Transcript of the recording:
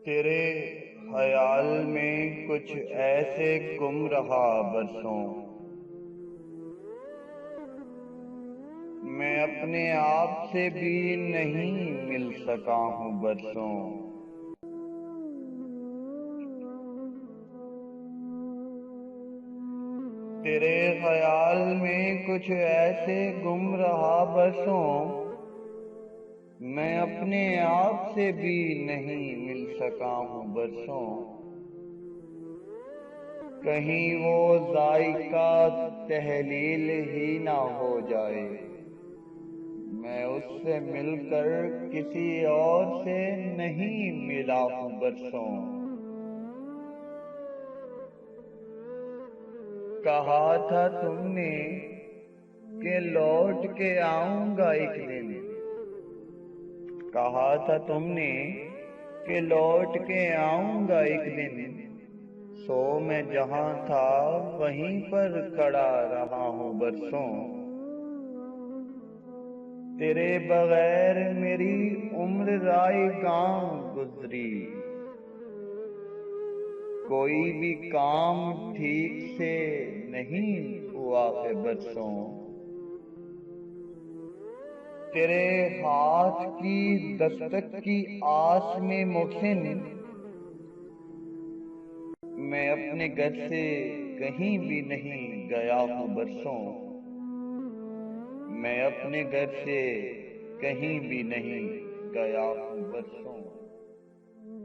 تیرے خیال میں کچھ ایسے گم رہا برسوں، میں اپنے آپ سے بھی نہیں مل سکا ہوں برسوں۔ تیرے خیال میں کچھ ایسے گم رہا برسوں، میں اپنے آپ سے بھی نہیں مل سکا ہوں برسوں۔ کہیں وہ ذائقہ تحلیل ہی نہ ہو جائے، میں اس سے مل کر کسی اور سے نہیں ملا ہوں برسوں۔ کہا تھا تم نے کہ لوٹ کے آؤں گا ایک دن، کہا تھا تم نے کہ لوٹ کے آؤں گا ایک دن، سو میں جہاں تھا وہیں پر کھڑا رہا ہوں برسوں۔ تیرے بغیر میری عمر رائے گاں گزری، کوئی بھی کام ٹھیک سے نہیں ہوا ہے برسوں۔ تیرے ہاتھ کی دستک کی آس میں محسن، میں اپنے گھر سے کہیں بھی نہیں گیا ہوں برسوں، میں اپنے گھر سے کہیں بھی نہیں گیا ہوں برسوں۔